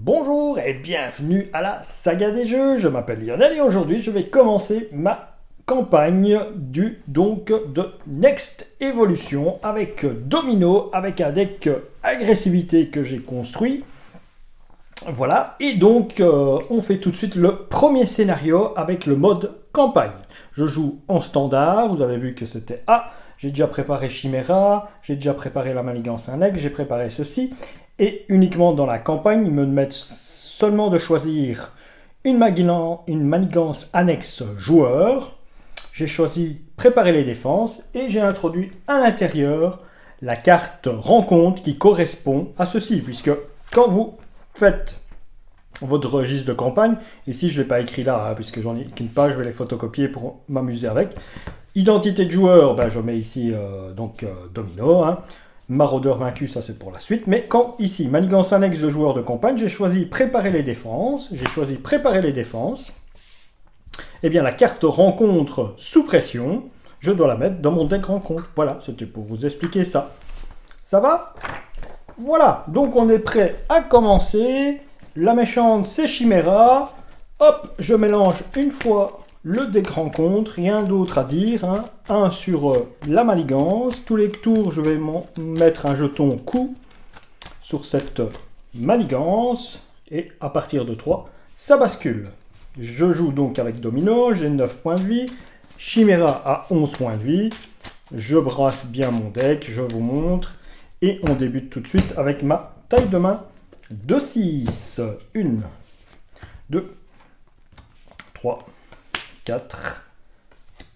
Bonjour et bienvenue à la saga des jeux, je m'appelle Lionel et aujourd'hui je vais commencer ma campagne de Next Evolution avec Domino, avec un deck agressivité que j'ai construit. Voilà, et donc on fait tout de suite le premier scénario avec le mode campagne. Je joue en standard, vous avez vu que c'était A, j'ai déjà préparé Chimera, j'ai déjà préparé la manigance Annex, j'ai préparé ceci, et uniquement dans la campagne, ils me mettent seulement de choisir une manigance annexe joueur. J'ai choisi préparer les défenses et j'ai introduit à l'intérieur la carte rencontre qui correspond à ceci, puisque quand vous faites votre registre de campagne, ici je ne l'ai pas écrit là, puisque j'en ai qu'une page, je vais les photocopier pour m'amuser avec. Identité de joueur, je mets ici Domino, Maraudeur vaincu, ça c'est pour la suite, mais quand ici, manigance annexe de joueur de campagne, j'ai choisi préparer les défenses, eh bien la carte rencontre sous pression, je dois la mettre dans mon deck rencontre. Voilà, c'était pour vous expliquer ça. Ça va? Voilà, donc on est prêt à commencer. La méchante, c'est Chimera. Hop, je mélange une fois le deck rencontre, rien d'autre à dire. Un sur la manigance. Tous les tours, je vais mettre un jeton coup sur cette manigance. Et à partir de 3, ça bascule. Je joue donc avec Domino, j'ai 9 points de vie. Chimera a 11 points de vie. Je brasse bien mon deck, je vous montre. Et on débute tout de suite avec ma taille de main de 6. 1, 2, 3, 4,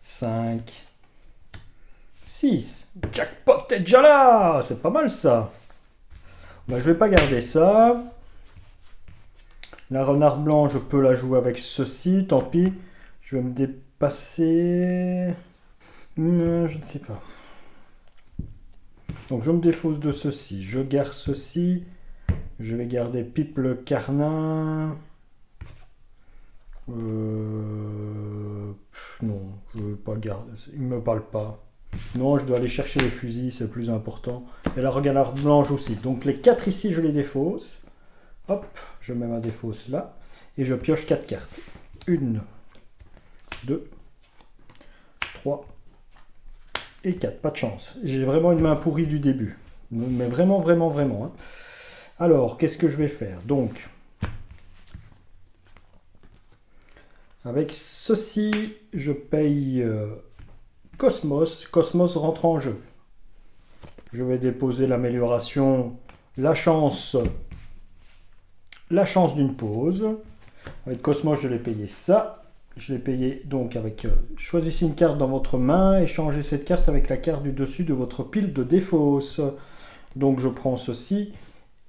5, 6. Jackpot est déjà là. C'est pas mal ça. Je vais pas garder ça. La renard blanc, je peux la jouer avec ceci. Tant pis. Je vais me dépasser. Je ne sais pas. Donc je me défausse de ceci. Je garde ceci. Je vais garder Pipe le Carnin. Non, je ne veux pas garder. Il ne me parle pas. Non, je dois aller chercher les fusils, c'est le plus important. Et la renard blanche aussi. Donc les 4 ici, je les défausse. Hop, je mets ma défausse là. Et je pioche 4 cartes. 1, 2, 3 et 4. Pas de chance. J'ai vraiment une main pourrie du début. Mais vraiment, vraiment, vraiment. Alors, qu'est-ce que je vais faire? Donc, avec ceci, je paye Cosmos. Cosmos rentre en jeu. Je vais déposer l'amélioration, la chance d'une pause. Avec Cosmos, je l'ai payé ça. Je l'ai payé donc avec choisissez une carte dans votre main, échangez cette carte avec la carte du dessus de votre pile de défausse. Donc je prends ceci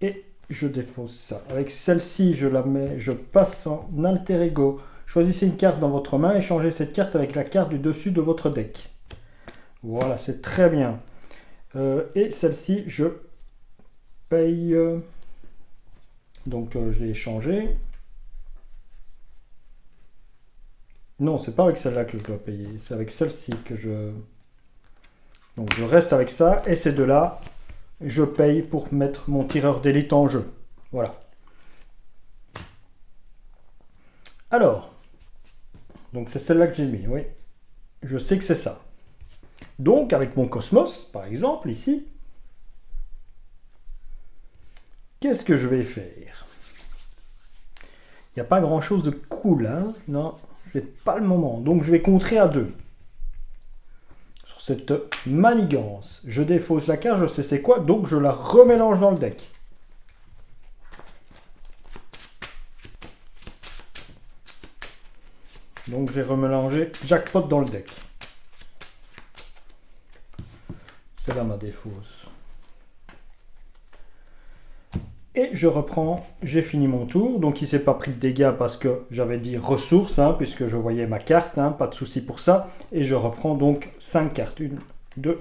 et je défausse ça. Avec celle-ci, je la mets, je passe en alter ego. Choisissez une carte dans votre main, échangez cette carte avec la carte du dessus de votre deck. Voilà, c'est très bien. Et celle-ci, je paye. Donc je l'ai échangé. Non, c'est pas avec celle-là que je dois payer, c'est avec celle-ci que je... Donc je reste avec ça, et ces deux-là, je paye pour mettre mon tireur d'élite en jeu. Voilà. Alors, donc c'est celle-là que j'ai mis, oui. Je sais que c'est ça. Donc avec mon Cosmos, par exemple, ici, qu'est-ce que je vais faire? Il n'y a pas grand-chose de cool, non. C'est pas le moment. Donc je vais contrer à 2. Sur cette manigance. Je défausse la carte, je sais c'est quoi, donc je la remélange dans le deck. Donc j'ai remélangé Jackpot dans le deck. C'est là ma défausse. Et je reprends, j'ai fini mon tour, donc il ne s'est pas pris de dégâts parce que j'avais dit ressources, puisque je voyais ma carte, pas de souci pour ça. Et je reprends donc 5 cartes, 1, 2,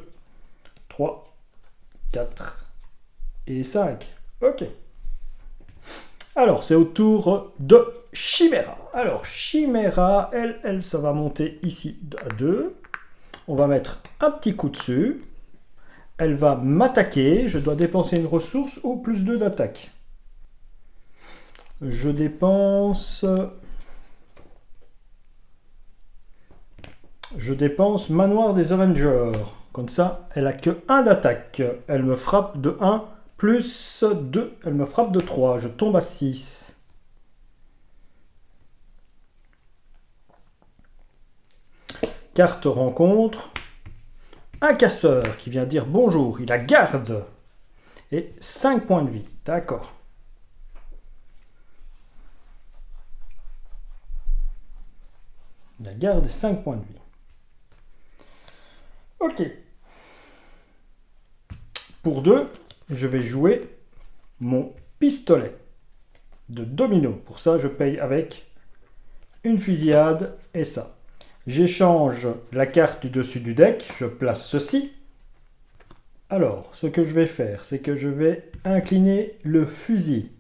3, 4 et 5. Ok. Alors, c'est au tour de Chimera. Alors, Chimera, elle, ça va monter ici à 2. On va mettre un petit coup dessus. Elle va m'attaquer. Je dois dépenser une ressource ou plus 2 d'attaque. Je dépense... Manoir des Avengers. Comme ça, elle a que 1 d'attaque. Elle me frappe de 1 plus 2. Elle me frappe de 3. Je tombe à 6. Carte rencontre. Un casseur qui vient dire bonjour. Il la garde. Et 5 points de vie. D'accord. Il la garde et 5 points de vie. Ok. Pour 2, je vais jouer mon pistolet de domino. Pour ça, je paye avec une fusillade et ça. J'échange la carte du dessus du deck. Je place ceci. Alors, ce que je vais faire, c'est que je vais incliner le fusil.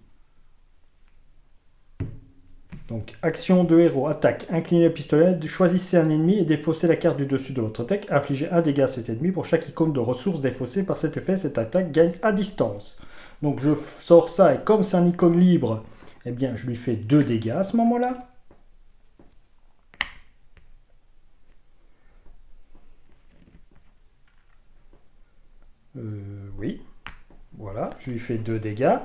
Donc, action de héros, attaque, incliner le pistolet, choisissez un ennemi et défaussez la carte du dessus de votre deck. Infligez un dégât à cet ennemi. Pour chaque icône de ressources défaussée par cet effet, cette attaque gagne à distance. Donc, je sors ça et comme c'est un icône libre, eh bien, je lui fais 2 dégâts à ce moment-là. Oui. Voilà, je lui fais 2 dégâts.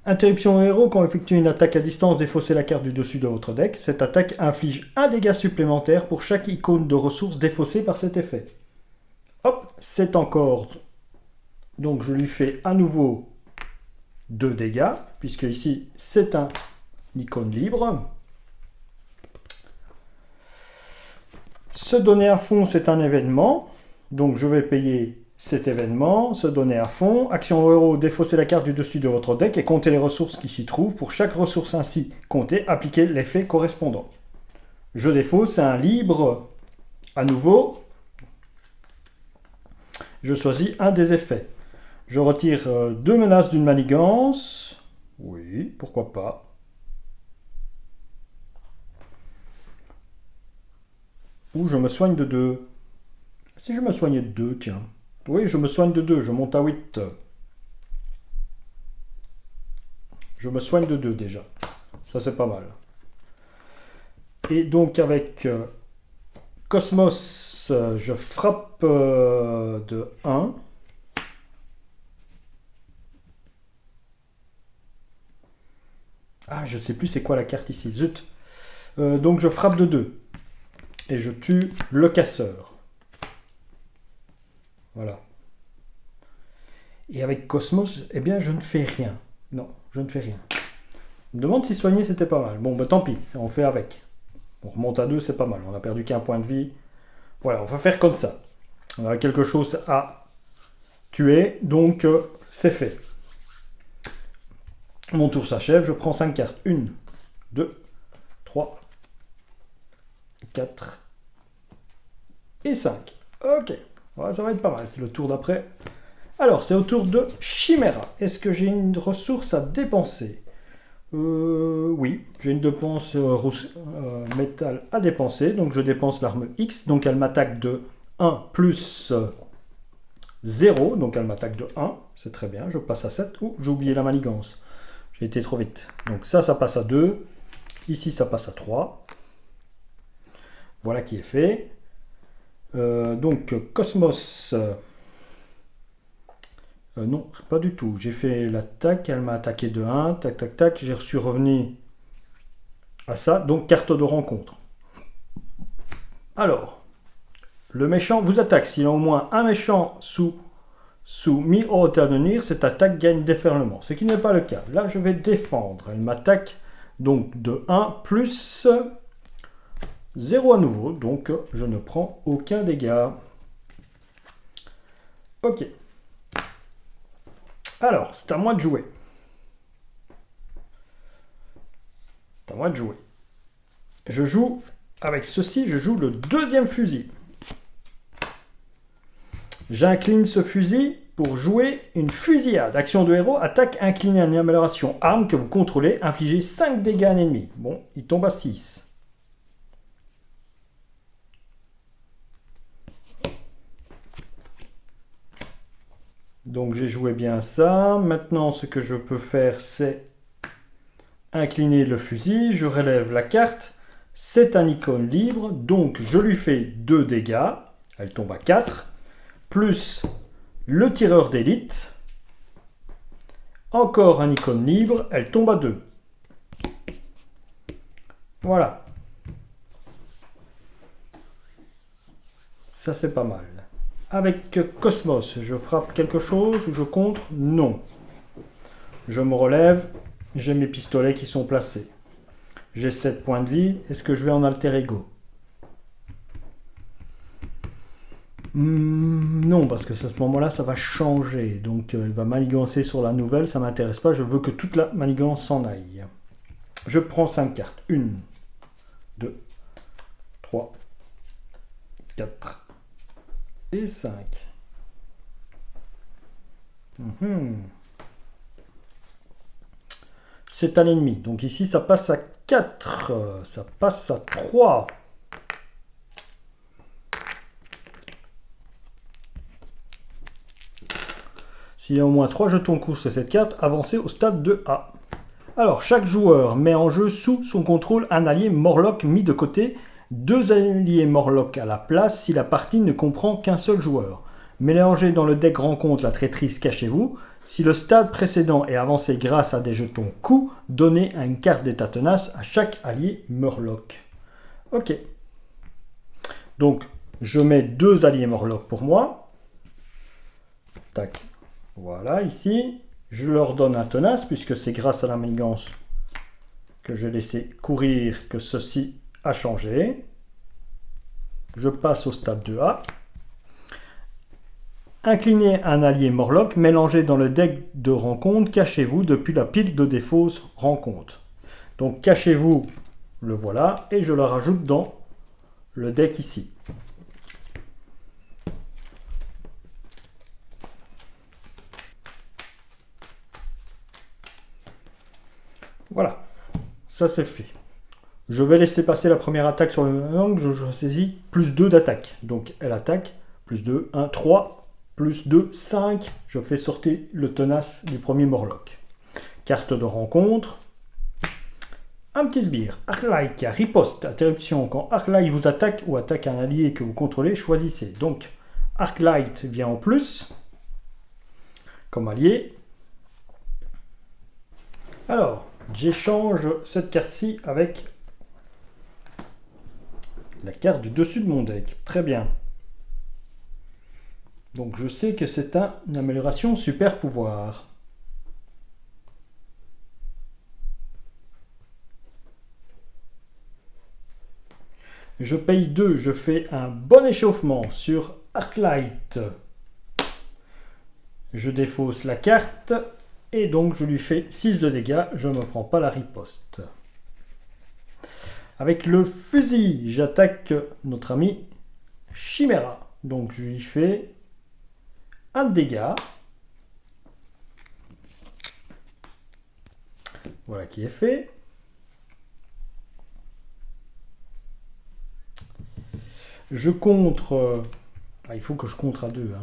Interruption au héros, quand effectue une attaque à distance, défaussez la carte du dessus de votre deck. Cette attaque inflige un dégât supplémentaire pour chaque icône de ressources défaussée par cet effet. Hop, c'est encore... Donc je lui fais à nouveau 2 dégâts, puisque ici c'est un icône libre. Se donner à fond, c'est un événement. Donc je vais payer cet événement, se donner à fond. Action au héros, défausser la carte du dessus de votre deck et compter les ressources qui s'y trouvent. Pour chaque ressource ainsi comptée, appliquez l'effet correspondant. Je défausse, c'est un libre. À nouveau, je choisis un des effets. Je retire 2 menaces d'une manigance. Oui, pourquoi pas. Ou je me soigne de 2. Si je me soignais de 2, tiens. Oui, je me soigne de 2, je monte à 8. Je me soigne de 2 déjà. Ça, c'est pas mal. Et donc, avec Cosmos, je frappe de 1. Ah, je ne sais plus c'est quoi la carte ici. Zut. Donc, je frappe de 2. Et je tue le casseur. Voilà. Et avec Cosmos, eh bien, je ne fais rien. Non, je ne fais rien. Je me demande si soigner, c'était pas mal. Bon, bah tant pis, on fait avec. On remonte à 2, c'est pas mal. On a perdu qu'un point de vie. Voilà, on va faire comme ça. On a quelque chose à tuer, donc c'est fait. Mon tour s'achève, je prends 5 cartes. 1, 2, 3, 4 et 5. Ok, voilà, ça va être pas mal, c'est le tour d'après. Alors, c'est au tour de Chimera. Est-ce que j'ai une ressource à dépenser? Oui, j'ai une dépense métal à dépenser. Donc, je dépense l'arme X. Donc, elle m'attaque de 1 plus 0. Donc, elle m'attaque de 1. C'est très bien. Je passe à 7. Ouh, j'ai oublié la manigance. J'ai été trop vite. Donc, ça passe à 2. Ici, ça passe à 3. Voilà qui est fait. Donc, Cosmos... non, pas du tout. J'ai fait l'attaque, elle m'a attaqué de 1, tac, tac, tac. J'ai reçu revenu à ça. Donc, carte de rencontre. Alors, le méchant vous attaque. S'il y a au moins un méchant sous mis au hauteur de nuire, cette attaque gagne déferlement. Ce qui n'est pas le cas. Là, je vais défendre. Elle m'attaque donc de 1 plus 0 à nouveau. Donc, je ne prends aucun dégât. Ok. Alors, c'est à moi de jouer. C'est à moi de jouer. Je joue, avec ceci, je joue le 2e fusil. J'incline ce fusil pour jouer une fusillade. Action de héros, attaque inclinée en amélioration arme que vous contrôlez, infligez 5 dégâts à un ennemi. Bon, il tombe à 6. Donc j'ai joué bien ça. Maintenant, ce que je peux faire, c'est incliner le fusil, je relève la carte. C'est un icône libre, donc je lui fais 2 dégâts. Elle tombe à 4. Plus le tireur d'élite. Encore un icône libre, elle tombe à 2. Voilà. Ça c'est pas mal. Avec Cosmos, je frappe quelque chose ou je contre? Non. Je me relève, j'ai mes pistolets qui sont placés. J'ai 7 points de vie, est-ce que je vais en alter ego? Non, parce que à ce moment-là, ça va changer. Donc il va manigancer sur la nouvelle, ça ne m'intéresse pas, je veux que toute la manigance s'en aille. Je prends 5 cartes. 1, 2, 3, 4 et 5. C'est à l'ennemi. Donc ici, ça passe à 4. Ça passe à 3. S'il y a au moins 3 jetons course sur cette carte, avancez au stade de A. Alors, chaque joueur met en jeu sous son contrôle un allié Morlock mis de côté, 2 alliés Morlock à la place si la partie ne comprend qu'un seul joueur. Mélangez dans le deck rencontre la traîtrise Cachez-vous. Si le stade précédent est avancé grâce à des jetons coups, donnez une carte d'état tenace à chaque allié Morlock. Ok. Donc, je mets 2 alliés Morlock pour moi. Tac. Voilà, ici. Je leur donne un tenace, puisque c'est grâce à la manigance que j'ai laissé courir que ceci a changé. Je passe au stade 2A. Inclinez un allié Morlock, mélangez dans le deck de rencontre, cachez-vous depuis la pile de défausse rencontre. Donc cachez-vous, le voilà, et je le rajoute dans le deck ici. Voilà, ça c'est fait. Je vais laisser passer la première attaque sur le même angle, je saisis plus 2 d'attaque. Donc elle attaque, plus 2, 1, 3, plus 2, 5. Je fais sortir le tenace du premier Morlock. Carte de rencontre. Un petit sbire. Arclight qui a riposte, interruption. Quand Arclight vous attaque ou attaque un allié que vous contrôlez, choisissez. Donc Arclight vient en plus, comme allié. Alors, j'échange cette carte-ci avec la carte du dessus de mon deck. Très bien. Donc je sais que c'est une amélioration super pouvoir. Je paye 2, je fais un bon échauffement sur Arclight. Je défausse la carte et donc je lui fais 6 de dégâts, je ne me prends pas la riposte. Avec le fusil, j'attaque notre ami Chimera. Donc je lui fais un dégât. Voilà qui est fait. Je contre... il faut que je contre à 2.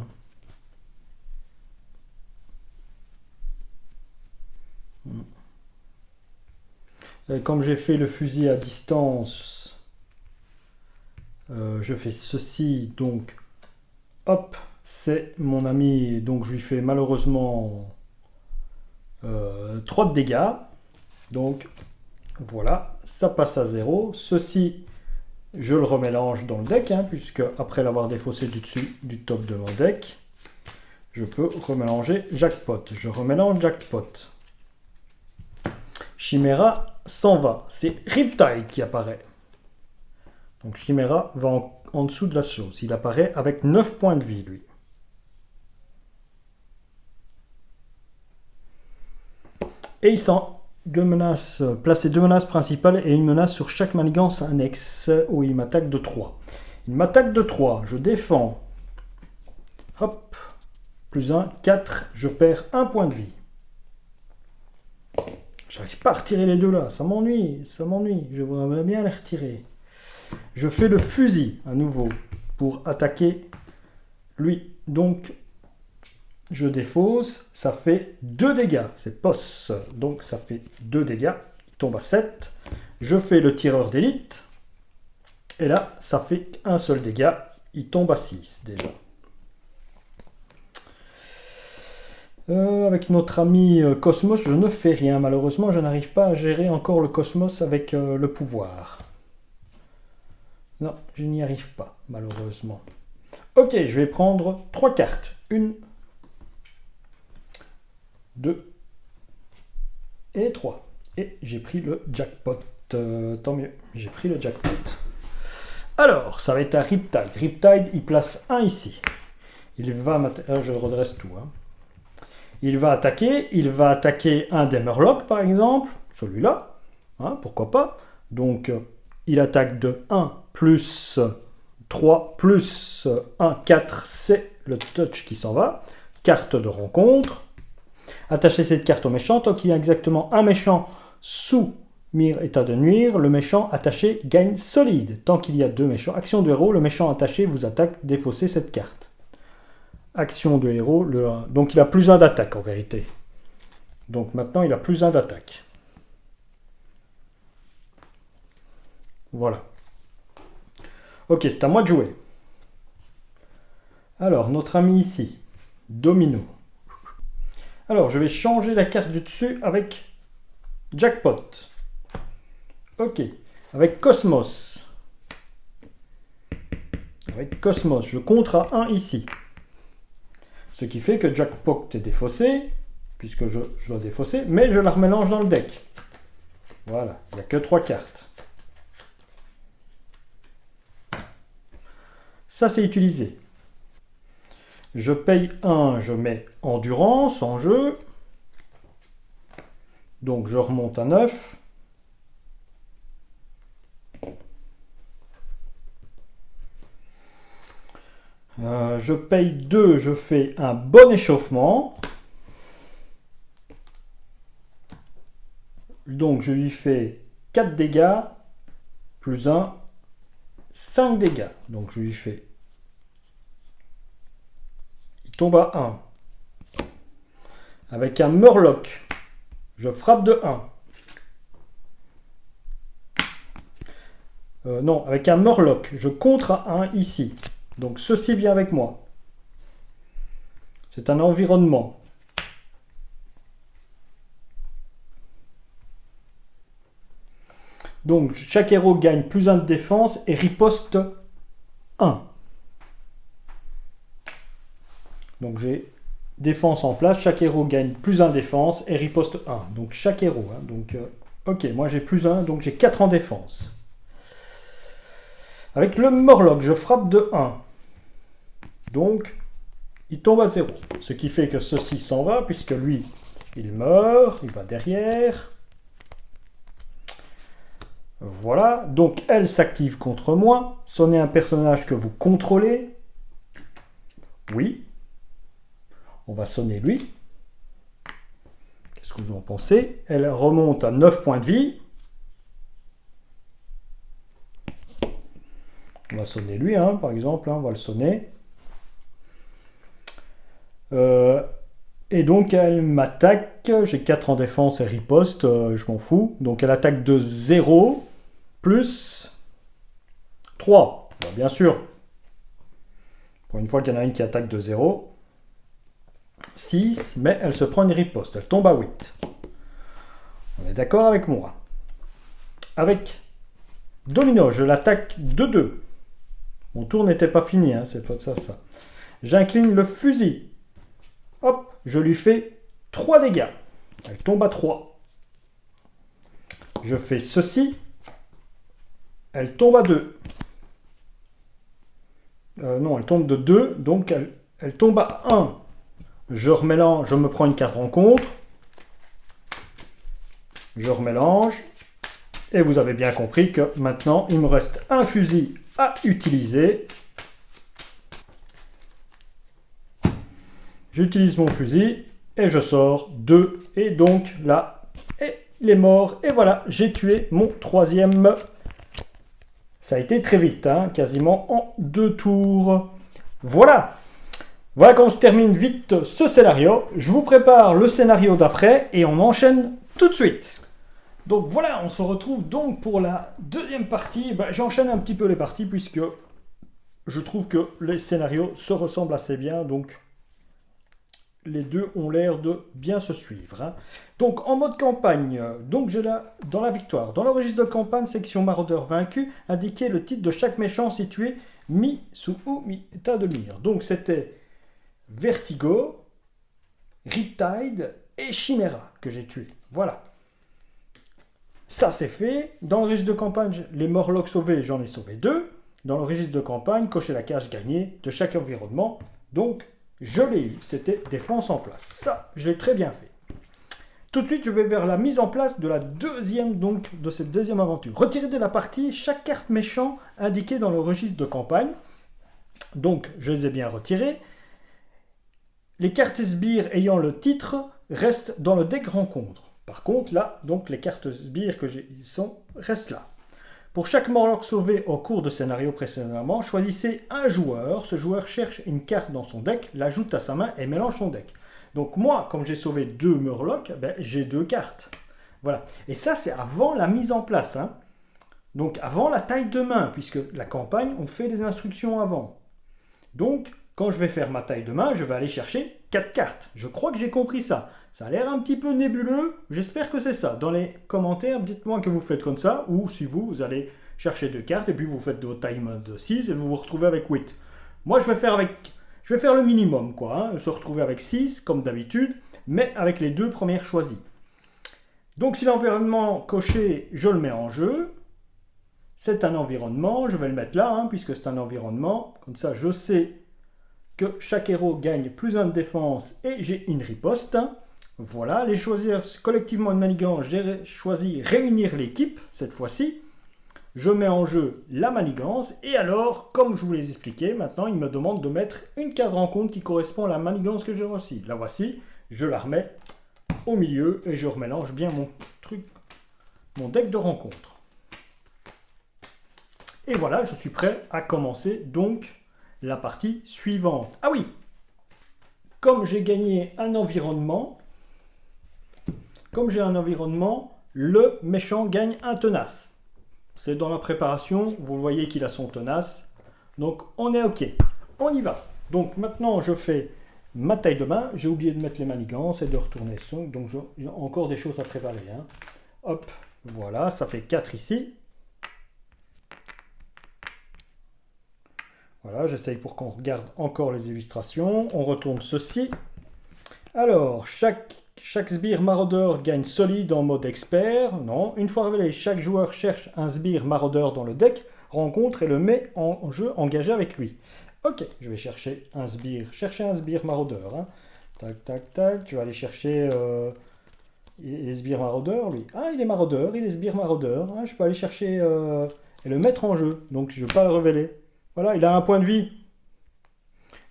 Comme j'ai fait le fusil à distance, je fais ceci. Donc, hop, c'est mon ami. Donc je lui fais malheureusement 3 de dégâts. Donc voilà, ça passe à 0. Ceci, je le remélange dans le deck, puisque après l'avoir défaussé du dessus du top de mon deck, je peux remélanger Jackpot. Je remélange Jackpot. Chimera s'en va. C'est Riptide qui apparaît. Donc Chimera va en dessous de la chose. Il apparaît avec 9 points de vie, lui. Et il sent placer 2 menaces principales et une menace sur chaque manigance annexe où il m'attaque de 3. Il m'attaque de 3, je défends. Hop, plus 1, 4, je perds 1 point de vie. J'arrive pas à retirer les deux là, ça m'ennuie, je voudrais bien les retirer. Je fais le fusil à nouveau pour attaquer lui. Donc je défausse, ça fait 2 dégâts, c'est POS, donc ça fait 2 dégâts. tombe à 7. Je fais le tireur d'élite. Et là, ça fait un seul dégât. Il tombe à 6 déjà. Avec notre ami Cosmos, je ne fais rien. Malheureusement, je n'arrive pas à gérer encore le Cosmos avec le pouvoir. Non, je n'y arrive pas, malheureusement. Ok, je vais prendre 3 cartes. 1, 2 et 3. Et j'ai pris le jackpot. Tant mieux, j'ai pris le jackpot. Alors, ça va être un Riptide. Riptide, il place 1 ici. Il va je redresse tout. Hein. Il va attaquer un des Murlocs, par exemple. Celui-là. Hein, pourquoi pas. Donc, il attaque de 1 plus 3 plus 1, 4. C'est le touch qui s'en va. Carte de rencontre. Attachez cette carte au méchant. Tant qu'il y a exactement un méchant sous mire état de nuire, le méchant attaché gagne solide. Tant qu'il y a 2 méchants. Action de héros, le méchant attaché vous attaque, défaussez cette carte. Action de héros, donc il a plus 1 d'attaque en vérité. Donc maintenant il a plus 1 d'attaque. Voilà. Ok, c'est à moi de jouer. Alors, notre ami ici, Domino. Alors, je vais changer la carte du dessus avec Jackpot. Ok, avec Cosmos. Avec Cosmos, je contre à 1 ici. Ce qui fait que Jackpot est défaussé, puisque je dois défausser, mais je la remélange dans le deck. Voilà, il n'y a que 3 cartes. Ça, c'est utilisé. Je paye 1, je mets Endurance en jeu. Donc, je remonte à 9. Je paye 2, je fais un bon échauffement. Donc, je lui fais 4 dégâts, plus 1, 5 dégâts. Donc, je lui fais... Il tombe à 1. Avec un Murloc, je frappe de 1. Non, avec un Murloc, je contre à 1 ici. Donc, ceci vient avec moi. C'est un environnement. Donc, chaque héros gagne plus 1 de défense et riposte 1. Donc, j'ai défense en place. Chaque héros gagne plus 1 défense et riposte 1. Donc, chaque héros. Hein. Donc, ok, moi j'ai plus 1, donc j'ai 4 en défense. Avec le Murloc, je frappe de 1. Donc, il tombe à 0. Ce qui fait que ceci s'en va, puisque lui, il meurt, il va derrière. Voilà, donc elle s'active contre moi. Sonnez un personnage que vous contrôlez. Oui. On va sonner lui. Qu'est-ce que vous en pensez? Elle remonte à 9 points de vie. On va sonner lui, hein, par exemple. Hein, on va le sonner. Et donc elle m'attaque. J'ai 4 en défense et riposte. Je m'en fous. Donc elle attaque de 0 plus 3. Bon, bien sûr. Pour une fois qu'il y en a une qui attaque de 0. 6, mais elle se prend une riposte. Elle tombe à 8. On est d'accord avec moi. Avec Domino, je l'attaque de 2. Mon tour n'était pas fini, hein, c'est pas ça. J'incline le fusil. Hop, je lui fais 3 dégâts. Elle tombe à 3. Je fais ceci. Elle tombe à 2. Non, elle tombe de 2, donc elle tombe à 1. Je remélange, je me prends une carte rencontre. Je remélange. Et vous avez bien compris que maintenant, il me reste un fusil à utiliser. J'utilise mon fusil et je sors 2. Et donc là, il est mort. Et voilà, j'ai tué mon 3e. Ça a été très vite, hein, quasiment en 2 tours. Voilà. Voilà qu'on se termine vite ce scénario. Je vous prépare le scénario d'après et on enchaîne tout de suite. Donc voilà, on se retrouve donc pour la deuxième partie. J'enchaîne un petit peu les parties puisque je trouve que les scénarios se ressemblent assez bien. Donc les deux ont l'air de bien se suivre, hein. Donc en mode campagne, donc j'ai là dans la victoire. Dans le registre de campagne, section maraudeur vaincu, indiquez le titre de chaque méchant situé mis sous ou état de mire. Donc c'était Vertigo, Riptide et Chimera que j'ai tué. Voilà. Ça c'est fait. Dans le registre de campagne, les Morlocks sauvés, j'en ai sauvé 2. Dans le registre de campagne, cochez la case gagnée de chaque environnement. Donc je l'ai eu. C'était défense en place. Ça, je l'ai très bien fait. Tout de suite, je vais vers la mise en place de la deuxième, donc de cette deuxième aventure. Retirez de la partie chaque carte méchant indiquée dans le registre de campagne. Donc, je les ai bien retirées. Les cartes sbires ayant le titre restent dans le deck rencontre. Par contre, là, donc les cartes sbires que j'ai restent là. Pour chaque Morlock sauvé au cours de scénario précédemment, choisissez un joueur. Ce joueur cherche une carte dans son deck, l'ajoute à sa main et mélange son deck. Donc moi, comme j'ai sauvé 2 Murlocs, j'ai 2 cartes. Voilà. Et ça, c'est avant la mise en place, hein. Donc avant la taille de main, puisque la campagne, on fait les instructions avant. Donc, quand je vais faire ma taille de main, je vais aller chercher 4 cartes. Je crois que j'ai compris ça. Ça a l'air un petit peu nébuleux, j'espère que c'est ça. Dans les commentaires, dites-moi que vous faites comme ça, ou si vous allez chercher 2 cartes, et puis vous faites votre taille de 6, et vous vous retrouvez avec 8. Moi, je vais faire le minimum, quoi, hein, se retrouver avec 6, comme d'habitude, mais avec les 2 premières choisies. Donc, si l'environnement coché, je le mets en jeu. C'est un environnement, je vais le mettre là, hein, puisque c'est un environnement. Comme ça, je sais que chaque héros gagne plus 1 de défense, et j'ai une riposte. Voilà, les choisir collectivement une manigance, j'ai choisi réunir l'équipe, cette fois-ci. Je mets en jeu la manigance, et alors, comme je vous l'ai expliqué, maintenant il me demande de mettre une carte rencontre qui correspond à la manigance que j'ai reçue. La voici, je la remets au milieu, et je remélange bien mon deck de rencontre. Et voilà, je suis prêt à commencer donc la partie suivante. Ah oui, comme j'ai gagné un environnement, le méchant gagne un tenace. C'est dans la préparation, vous voyez qu'il a son tenace. Donc on est ok, on y va. Donc maintenant je fais ma taille de main. J'ai oublié de mettre les manigances et de retourner son. Donc j'ai encore des choses à préparer, hein. Hop, voilà, ça fait 4 ici. Voilà, j'essaye pour qu'on regarde encore les illustrations. On retourne ceci. Alors, chaque sbire maraudeur gagne solide en mode expert. Non. Une fois révélé, chaque joueur cherche un sbire maraudeur dans le deck, rencontre et le met en jeu engagé avec lui. Ok, je vais chercher un sbire. Maraudeur, hein. Tac, tac, tac. Je vais aller chercher les sbires maraudeurs, lui. Ah, il est maraudeur, il est sbire maraudeur. Ah, je peux aller chercher et le mettre en jeu. Donc, je ne vais pas le révéler. Voilà, il a un point de vie.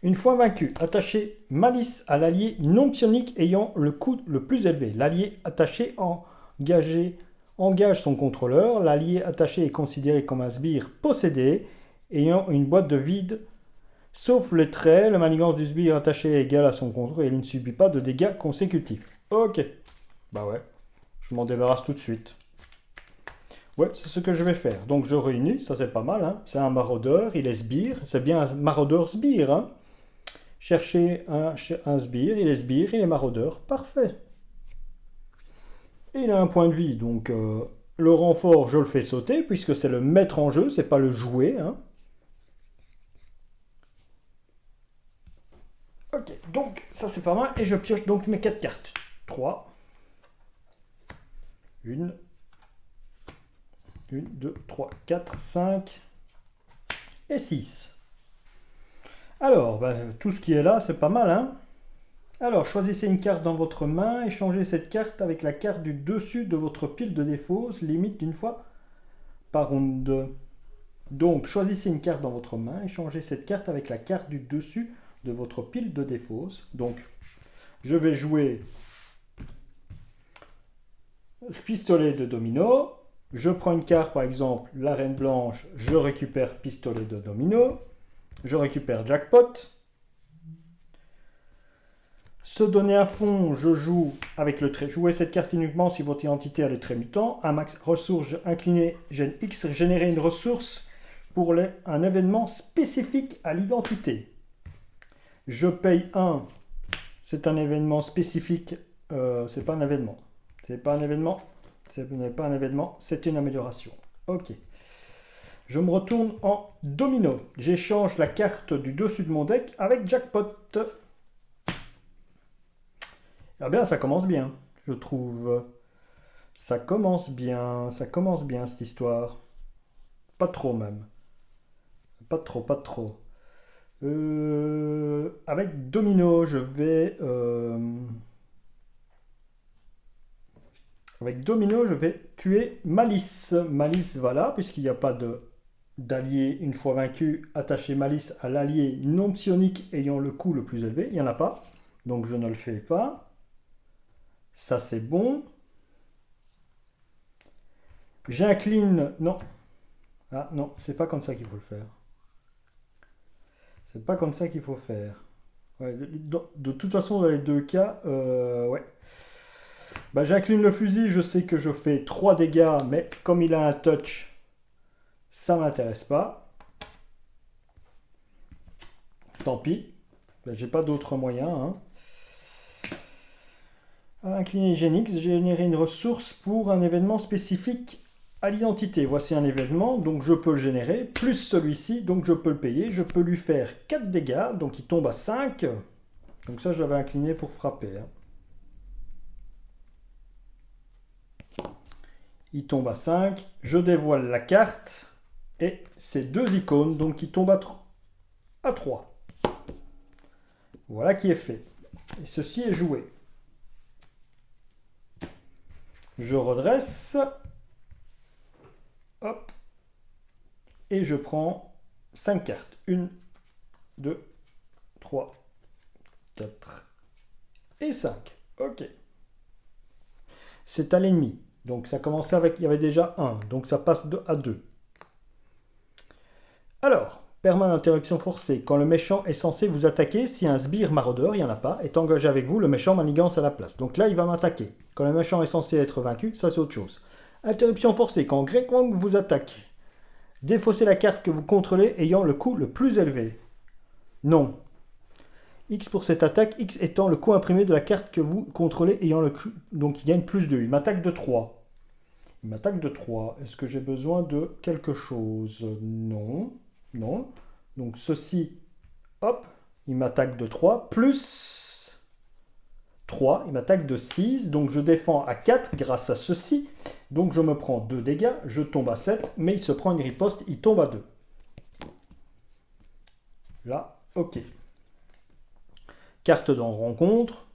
Une fois vaincu, attachez malice à l'allié non psionique ayant le coût le plus élevé. L'allié attaché engage son contrôleur. L'allié attaché est considéré comme un sbire possédé ayant une boîte de vide. Sauf le trait, la manigance du sbire attaché est égale à son contrôle et il ne subit pas de dégâts consécutifs. Ok. Bah ouais, je m'en débarrasse tout de suite. Ouais, c'est ce que je vais faire. Donc je réunis, ça c'est pas mal, hein. C'est un maraudeur, il est sbire, c'est bien un maraudeur sbire, hein. Cherchez un sbire, il est maraudeur, parfait. Et il a un point de vie, donc le renfort, je le fais sauter, puisque c'est le mettre en jeu, c'est pas le jouer, hein. Ok, donc ça c'est pas mal, et je pioche donc mes 4 cartes. 3. 1, 2, 3, 4, 5 et 6. Alors, tout ce qui est là, c'est pas mal, hein. Alors, choisissez une carte dans votre main et changez cette carte avec la carte du dessus de votre pile de défausse, limite d'une fois par ronde. Donc, choisissez une carte dans votre main et changez cette carte avec la carte du dessus de votre pile de défausse. Donc, je vais jouer pistolet de domino. Je prends une carte, par exemple, la reine blanche, je récupère pistolet de domino. Je récupère jackpot. Se donner à fond, je joue avec le trait. Jouer cette carte uniquement si votre identité a les traits mutants. Un max ressource inclinée, gène X, générer une ressource pour un événement spécifique à l'identité. Je paye 1. C'est un événement spécifique. C'est pas un événement. C'est pas un événement. Ce n'est pas un événement. C'est une amélioration. Ok. Je me retourne en domino. J'échange la carte du dessus de mon deck avec Jackpot. Ah bien, ça commence bien, je trouve. Ça commence bien cette histoire. Pas trop même. Pas trop, pas trop. Avec domino, je vais... Avec domino, je vais tuer Malice. Malice, voilà, puisqu'il n'y a pas d'allié une fois vaincu. Attacher Malice à l'allié non psionique ayant le coût le plus élevé. Il n'y en a pas, donc je ne le fais pas. Ça, c'est bon. J'incline... Non. Ah non, c'est pas comme ça qu'il faut le faire. C'est pas comme ça qu'il faut faire. Ouais, de toute façon, dans les deux cas, ouais. Bah, j'incline le fusil, je sais que je fais 3 dégâts, mais comme il a un touch, ça m'intéresse pas. Tant pis. Bah, j'ai pas d'autre moyen, hein. Incliner Genix, générer une ressource pour un événement spécifique à l'identité. Voici un événement, donc je peux le générer, plus celui-ci, donc je peux le payer. Je peux lui faire 4 dégâts, donc il tombe à 5. Donc ça, je l'avais incliné pour frapper. Hein. Il tombe à 5. Je dévoile la carte, et c'est 2 icônes, donc il tombe à 3. Voilà qui est fait. Et ceci est joué. Je redresse. Hop. Et je prends 5 cartes. 1, 2, 3, 4 et 5. Ok. C'est à l'ennemi. Donc ça commençait avec... Il y avait déjà 1. Donc ça passe à 2. Alors, permanente interruption forcée. Quand le méchant est censé vous attaquer, si un sbire maraudeur, il n'y en a pas, est engagé avec vous, le méchant manigance à la place. Donc là, il va m'attaquer. Quand le méchant est censé être vaincu, ça c'est autre chose. Interruption forcée. Quand Greg Wang vous attaque, défaussez la carte que vous contrôlez ayant le coût le plus élevé. Non. X pour cette attaque, X étant le coût imprimé de la carte que vous contrôlez ayant le coût. Donc il gagne plus 2. Il m'attaque de 3. Il m'attaque de 3. Est-ce que j'ai besoin de quelque chose? Non. Non. Donc ceci, hop, il m'attaque de 3. Plus 3, il m'attaque de 6. Donc je défends à 4 grâce à ceci. Donc je me prends 2 dégâts. Je tombe à 7. Mais il se prend une riposte. Il tombe à 2. Là, ok. Carte d'en rencontre.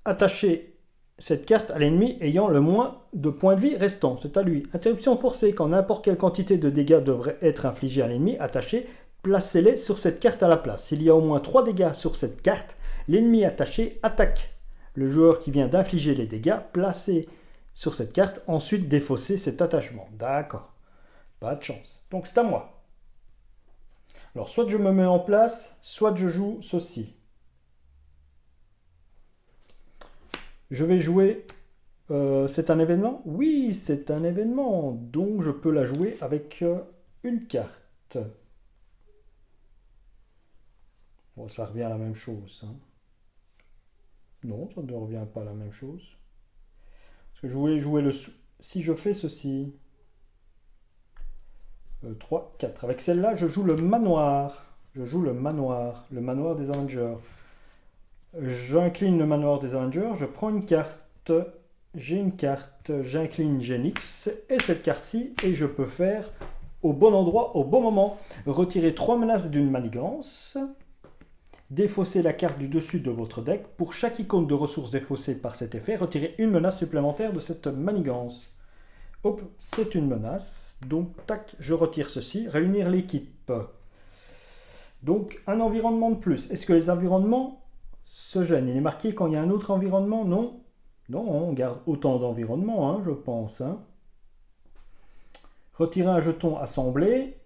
Attacher cette carte à l'ennemi ayant le moins de points de vie restants. C'est à lui. Interruption forcée. Quand n'importe quelle quantité de dégâts devrait être infligée à l'ennemi, attachez, placez-les sur cette carte à la place. S'il y a au moins 3 dégâts sur cette carte, l'ennemi attaché attaque. Le joueur qui vient d'infliger les dégâts, placez sur cette carte, ensuite défaussez cet attachement. D'accord. Pas de chance. Donc c'est à moi. Alors, soit je me mets en place, soit je joue ceci. Je vais jouer... c'est un événement? Oui, c'est un événement. Donc, je peux la jouer avec une carte. Bon, ça revient à la même chose. Hein. Non, ça ne revient pas à la même chose. Parce que je voulais jouer le... Si je fais ceci... 3, 4. Avec celle-là, je joue le manoir. Je joue le manoir des Avengers. J'incline le manoir des Avengers, je prends une carte. J'ai une carte, j'incline Genix et cette carte-ci, et je peux faire au bon endroit, au bon moment. Retirer 3 menaces d'une manigance. Défausser la carte du dessus de votre deck. Pour chaque icône de ressources défaussée par cet effet, retirez une menace supplémentaire de cette manigance. Hop, c'est une menace. Donc, tac, je retire ceci. Réunir l'équipe. Donc, un environnement de plus. Est-ce que les environnements se gênent? Il est marqué quand il y a un autre environnement? Non. Non, on garde autant d'environnements, hein, je pense. Hein. Retirer un jeton assemblé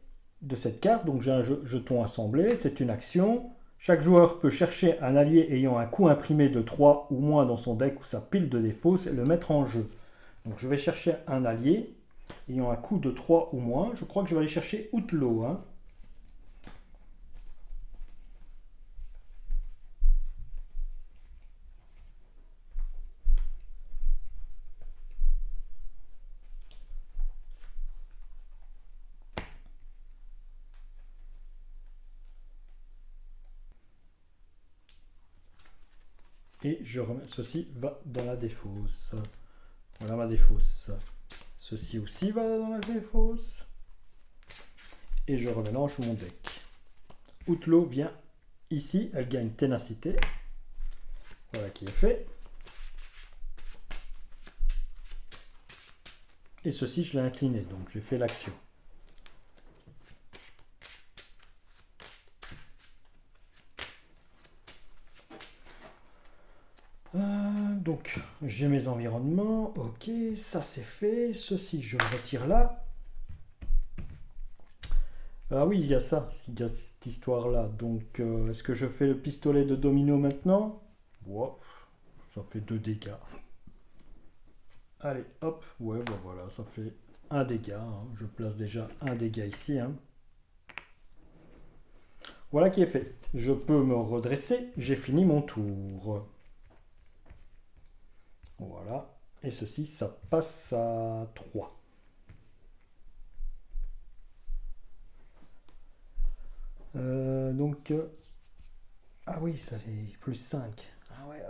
de cette carte. Donc, j'ai un jeton assemblé. C'est une action. Chaque joueur peut chercher un allié ayant un coût imprimé de 3 ou moins dans son deck ou sa pile de défausse et le mettre en jeu. Donc je vais chercher un allié ayant un coût de 3 ou moins. Je crois que je vais aller chercher Outlaw. Hein. Et je remets, ceci va dans la défausse. Voilà ma défausse. Ceci aussi va dans la défausse. Et je remélange mon deck. Outlaw vient ici, elle gagne ténacité. Voilà qui est fait. Et ceci, je l'ai incliné, donc j'ai fait l'action. Donc, j'ai mes environnements. Ok, ça c'est fait. Ceci, je le retire là. Ah oui, il y a ça, il y a cette histoire-là. Donc, est-ce que je fais le pistolet de domino maintenant? Wow, ça fait 2 dégâts. Allez, hop. Ouais, ben voilà, ça fait 1 dégât. Hein. Je place déjà 1 dégât ici. Hein. Voilà qui est fait. Je peux me redresser. J'ai fini mon tour. Voilà. Et ceci, ça passe à 3. Ah oui, ça fait plus 5. Ah ouais,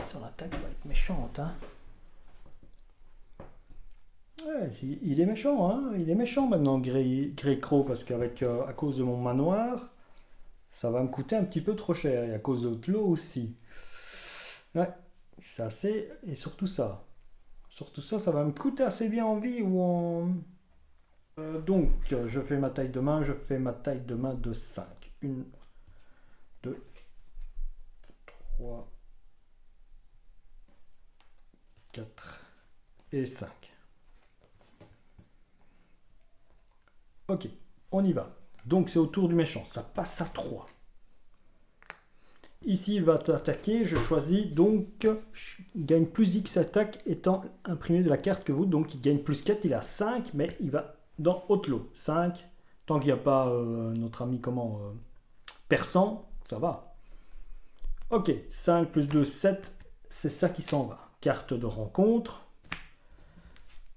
son attaque va être méchante. Hein. Ouais, il est méchant, hein. Il est méchant maintenant, Grey Crow, parce qu'avec à cause de mon manoir, ça va me coûter un petit peu trop cher. Et à cause d'Outlaw aussi. Ouais, c'est assez. Et surtout ça. Surtout ça, ça va me coûter assez bien en vie ou en. Donc, je fais ma taille de main, de 5. 1, 2, 3, 4 et 5. Ok, on y va. Donc, c'est au tour du méchant. Ça passe à 3. Ici, il va t'attaquer. Je choisis donc. Je gagne plus X attaque étant imprimé de la carte que vous. Donc, il gagne plus 4. Il a 5, mais il va dans Outlaw. 5. Tant qu'il n'y a pas notre ami persan, ça va. Ok, 5 plus 2, 7. C'est ça qui s'en va. Carte de rencontre.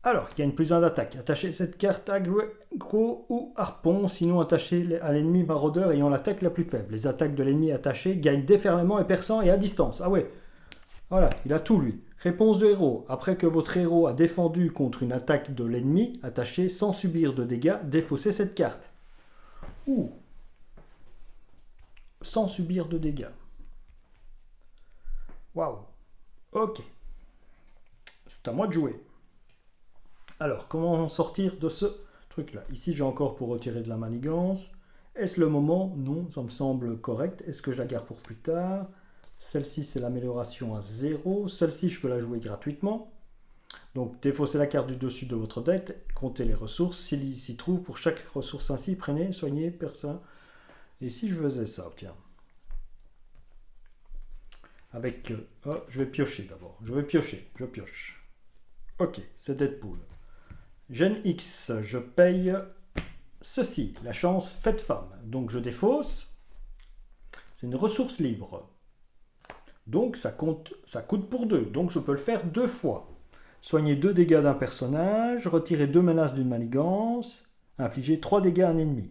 Alors, il gagne plus 1 d'attaque. Attachez cette carte à gros ou harpon, sinon attachez à l'ennemi maraudeur ayant l'attaque la plus faible. Les attaques de l'ennemi attaché gagnent déferlement et perçant et à distance. Ah ouais, voilà, il a tout lui. Réponse de héros. Après que votre héros a défendu contre une attaque de l'ennemi attaché sans subir de dégâts, défaussez cette carte. Ouh. Sans subir de dégâts. Waouh. Ok. C'est à moi de jouer. Alors, comment sortir de ce truc-là? Ici, j'ai encore pour retirer de la manigance. Est-ce le moment? Non, ça me semble correct. Est-ce que je la garde pour plus tard? Celle-ci, c'est l'amélioration à 0. Celle-ci, je peux la jouer gratuitement. Donc, défaussez la carte du dessus de votre deck, comptez les ressources. S'il s'y trouve, pour chaque ressource ainsi, prenez, soignez, personne. Et si je faisais ça, tiens. Avec... je vais piocher d'abord. Je pioche. Ok, c'est Deadpool. Gen X, je paye ceci, la chance faite femme. Donc je défausse. C'est une ressource libre. Donc ça coûte pour 2. Donc je peux le faire 2 fois. Soigner 2 dégâts d'un personnage, retirer 2 menaces d'une manigance, infliger 3 dégâts à un ennemi.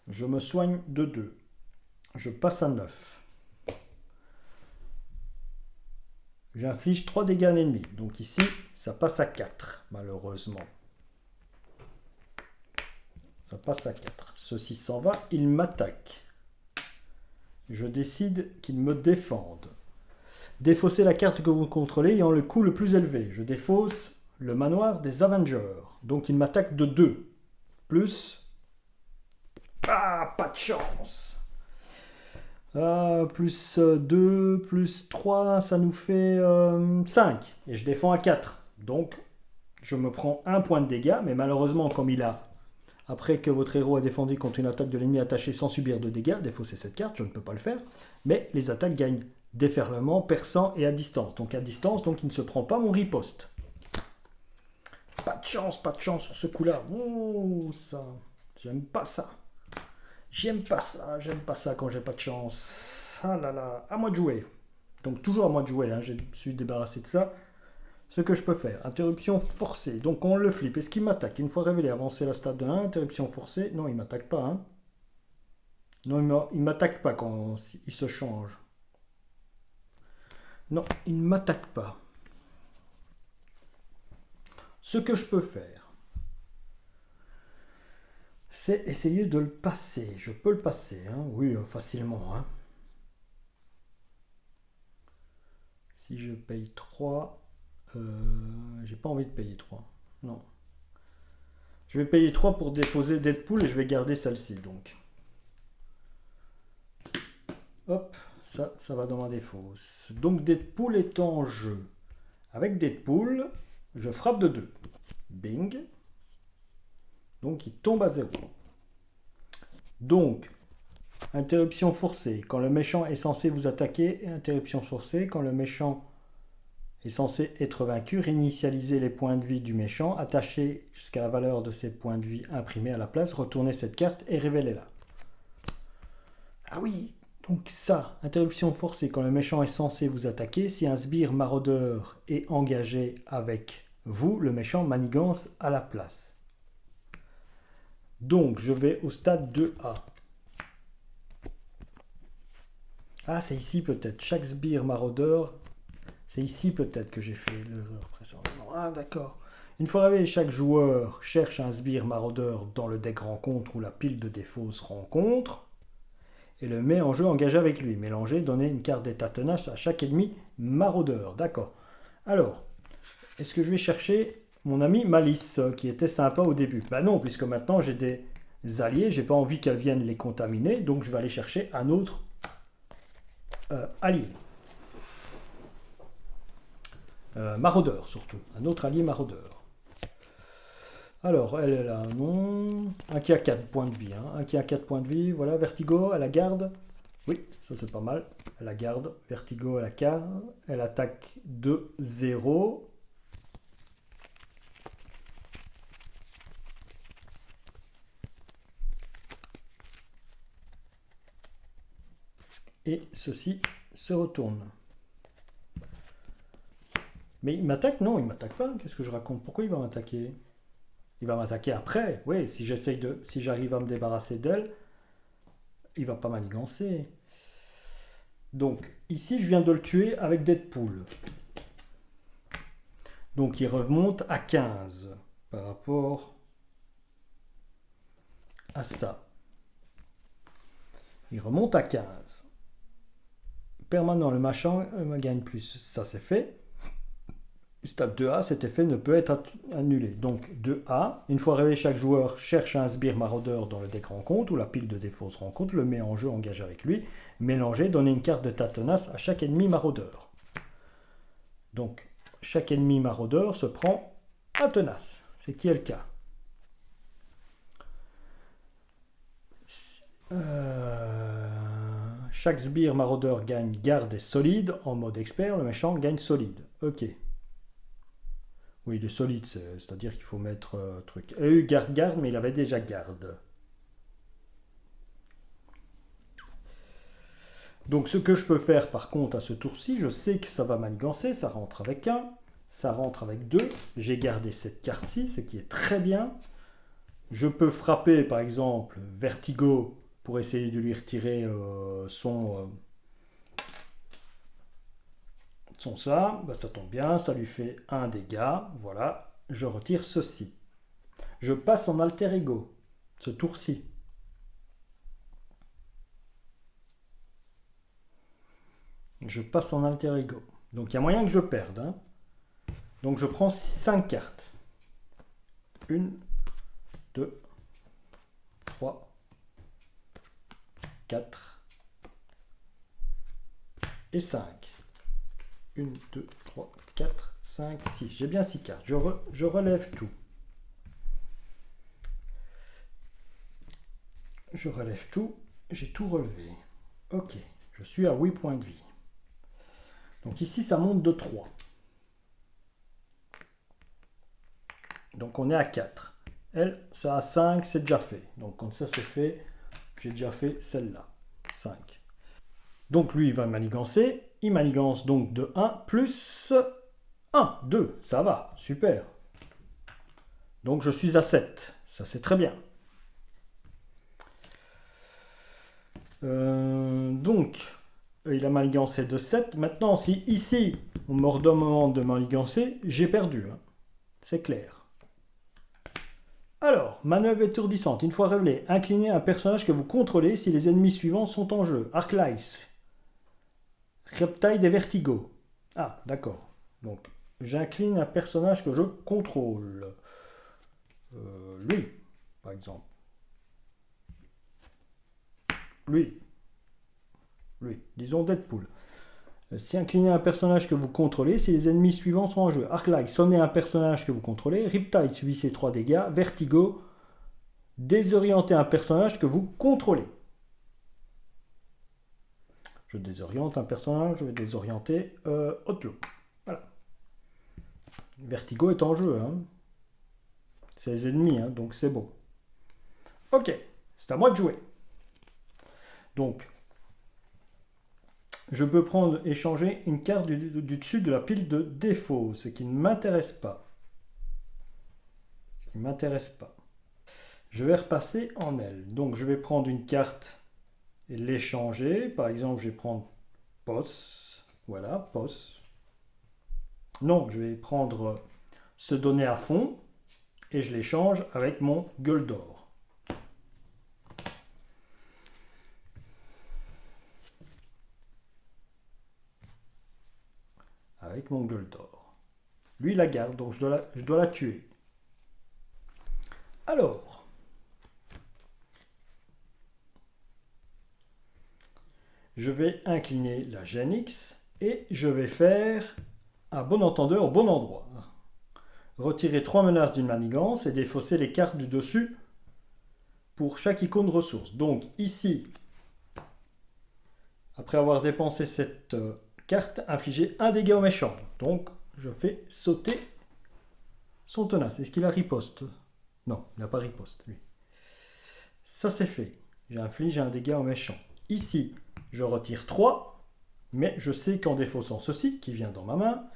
Je me soigne de 2. Je passe à 9. J'inflige 3 dégâts à un ennemi. Donc ici, ça passe à 4, malheureusement. Ça passe à 4. Ceci s'en va, il m'attaque. Je décide qu'il me défende. Défaussez la carte que vous contrôlez ayant le coût le plus élevé. Je défausse le manoir des Avengers. Donc il m'attaque de 2. Plus... Ah, pas de chance. Plus 2, plus 3, ça nous fait 5. Et je défends à 4. Donc, je me prends 1 point de dégâts. Mais malheureusement, comme il a Après que votre héros a défendu contre une attaque de l'ennemi attaché sans subir de dégâts, défausser cette carte, je ne peux pas le faire. Mais les attaques gagnent déferlement, perçant et à distance. Donc à distance, donc il ne se prend pas mon riposte. Pas de chance sur ce coup-là. Oh, ça, j'aime pas ça. J'aime pas ça quand j'ai pas de chance. Ah là là, à moi de jouer. Donc toujours à moi de jouer, hein. Je suis débarrassé de ça. Ce que je peux faire, interruption forcée. Donc on le flippe. Est-ce qu'il m'attaque? Une fois révélé, avancer la stade de 1, interruption forcée. Non, il m'attaque pas. Hein. Non, il m'attaque pas quand il se change. Non, il ne m'attaque pas. Ce que je peux faire, c'est essayer de le passer. Je peux le passer, hein. Oui, facilement. Hein. Si je paye 3, j'ai pas envie de payer 3. Non. Je vais payer 3 pour déposer Deadpool et je vais garder celle-ci, donc. Hop, ça va dans ma défausse. Donc Deadpool est en jeu. Avec Deadpool, je frappe de 2. Bing. Donc il tombe à 0. Donc, interruption forcée. Quand le méchant est censé vous attaquer, interruption forcée. Quand le méchant est censé être vaincu, réinitialisez les points de vie du méchant, attachez jusqu'à la valeur de ces points de vie imprimés à la place, retournez cette carte et révélez-la. Ah oui, donc ça, interruption forcée, quand le méchant est censé vous attaquer, si un sbire maraudeur est engagé avec vous, le méchant manigance à la place. Donc je vais au stade 2A. Ah, c'est ici peut-être, chaque sbire maraudeur. C'est ici peut-être que j'ai fait l'erreur précédente. Ah d'accord. Une fois réveillé, chaque joueur cherche un sbire maraudeur dans le deck rencontre ou la pile de défausse rencontre et le met en jeu engagé avec lui. Mélanger, donner une carte d'état tenace à chaque ennemi maraudeur. D'accord. Alors, est-ce que je vais chercher mon ami Malice qui était sympa au début? Bah non, puisque maintenant j'ai des alliés, j'ai pas envie qu'elles viennent les contaminer, donc je vais aller chercher un autre allié. Maraudeur surtout, un autre allié maraudeur. Alors, elle est là, non. Un qui a 4 points de vie, hein. Un qui a 4 points de vie, voilà, Vertigo, elle la garde. Oui, ça c'est pas mal. Elle la garde, Vertigo, elle la garde. Elle attaque de 0. Et ceci se retourne. Mais il m'attaque? Non, il m'attaque pas. Qu'est-ce que je raconte? Pourquoi il va m'attaquer? Il va m'attaquer après. Oui, si j'arrive à me débarrasser d'elle, il va pas manigancer. Donc, ici, je viens de le tuer avec Deadpool. Donc, il remonte à 15 par rapport à ça. Il remonte à 15. Permanent, le machin gagne plus. Ça, c'est fait. Stade 2A, cet effet ne peut être annulé. Donc 2A, une fois réveillé, chaque joueur cherche un sbire maraudeur dans le deck rencontre ou la pile de défausse rencontre, le met en jeu, engage avec lui, mélanger, donner une carte de tenace à chaque ennemi maraudeur. Donc chaque ennemi maraudeur se prend un tenace, c'est qui est le cas. Chaque sbire maraudeur gagne garde et solide en mode expert, le méchant gagne solide. Ok. Oui, il est solide, c'est-à-dire qu'il faut mettre truc. Il a eu garde, mais il avait déjà garde. Donc ce que je peux faire par contre à ce tour-ci, je sais que ça va manigancer, ça rentre avec 1, ça rentre avec 2. J'ai gardé cette carte-ci, ce qui est très bien. Je peux frapper par exemple Vertigo pour essayer de lui retirer son ça, bah ça tombe bien, ça lui fait un dégât, voilà, je retire ceci. Je passe en alter ego, ce tour-ci. Je passe en alter ego. Donc il y a moyen que je perde. Hein. Donc je prends 5 cartes. 1, 2, 3, 4 et 5. 1, 2, 3, 4, 5, 6. J'ai bien 6 cartes. Je relève tout. Je relève tout. J'ai tout relevé. Ok, je suis à 8 points de vie. Donc ici, ça monte de 3. Donc on est à 4. Elle, ça a 5, c'est déjà fait. Donc quand ça c'est fait, j'ai déjà fait celle-là. 5. Donc lui, il va manigancer. Il manigance donc de 1 plus 1, 2. Ça va, super. Donc je suis à 7. Ça c'est très bien. Donc, il a manigancé de 7. Maintenant, si ici, on me redemande de manigancer, j'ai perdu. Hein. C'est clair. Alors, manœuvre étourdissante. Une fois révélé, inclinez un personnage que vous contrôlez si les ennemis suivants sont en jeu. Arclice. Reptile des Vertigo. Ah, d'accord. Donc, j'incline un personnage que je contrôle. Lui, par exemple. Lui. Disons Deadpool. Si inclinez un personnage que vous contrôlez, si les ennemis suivants sont en jeu. Arclight, sonnez un personnage que vous contrôlez. Riptide, subissez 3 dégâts. Vertigo, désorientez un personnage que vous contrôlez. Je désoriente un personnage, je vais désorienter Outlaw. Voilà. Vertigo est en jeu. Hein. C'est les ennemis, hein, donc c'est bon. Ok, c'est à moi de jouer. Donc, je peux prendre, échanger une carte du dessus de la pile de défauts, ce qui ne m'intéresse pas. Ce qui ne m'intéresse pas. Je vais repasser en elle. Donc, je vais prendre une carte et l'échanger. Par exemple, je vais prendre POS. Voilà, POS. Non, je vais prendre se donner à fond et je l'échange avec mon gueule d'or. Avec mon gueule d'or. Lui, il la garde, donc je dois la tuer. Alors, je vais incliner la GNX et je vais faire un bon entendeur au bon endroit. Retirer 3 menaces d'une manigance et défausser les cartes du dessus pour chaque icône de ressources. Donc ici, après avoir dépensé cette carte, infliger un dégât au méchant. Donc je fais sauter son tenace. Est-ce qu'il a riposte? Non, il n'a pas riposte, lui. Ça c'est fait. J'inflige un dégât au méchant. Ici, je retire 3, mais je sais qu'en défaussant ceci, qui vient dans ma main,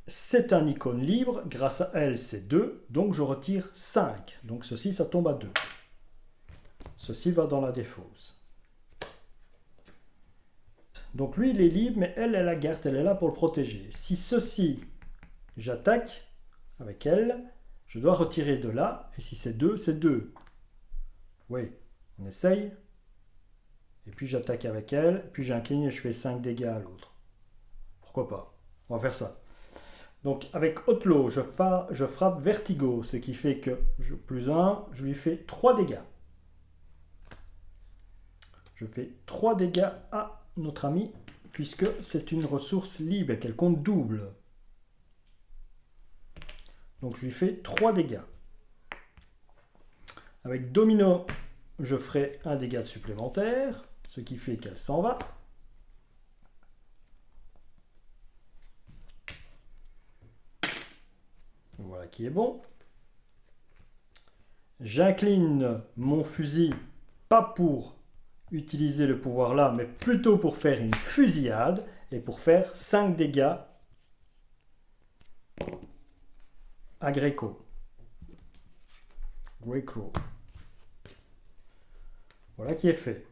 c'est un icône libre, grâce à elle c'est 2, donc je retire 5. Donc ceci, ça tombe à 2. Ceci va dans la défausse. Donc lui, il est libre, mais elle la garde, elle est là pour le protéger. Si ceci, j'attaque avec elle, je dois retirer de là, et si c'est 2, c'est 2. Oui, on essaye. Et puis j'attaque avec elle, puis j'incline et je fais 5 dégâts à l'autre. Pourquoi pas? On va faire ça. Donc avec Outlaw, je frappe Vertigo, ce qui fait que plus 1, je lui fais 3 dégâts. Je fais 3 dégâts à notre ami, puisque c'est une ressource libre et qu'elle compte double. Donc je lui fais 3 dégâts. Avec Domino, je ferai un dégât supplémentaire, ce qui fait qu'elle s'en va. Voilà qui est bon. J'incline mon fusil, pas pour utiliser le pouvoir là, mais plutôt pour faire une fusillade et pour faire 5 dégâts à Greco. Voilà qui est fait.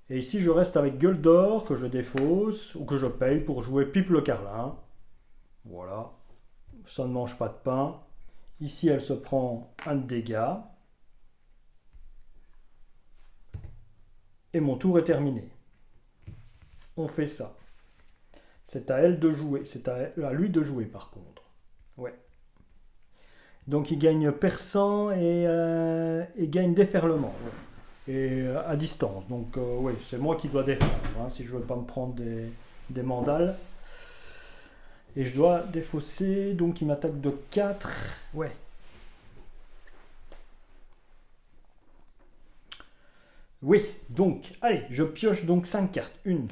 Et ici, je reste avec Gueule d'Or que je défausse ou que je paye pour jouer Pipe le Carlin. Voilà. Ça ne mange pas de pain. Ici, elle se prend un dégât. Et mon tour est terminé. On fait ça. C'est à elle de jouer. C'est à lui de jouer par contre. Ouais. Donc il gagne perçant et gagne déferlement. Ouais. Et à distance. Donc oui, c'est moi qui dois défendre. Hein, si je ne veux pas me prendre des mandales. Et je dois défausser. Donc il m'attaque de 4. Ouais. Oui, donc, allez, je pioche donc 5 cartes. Une,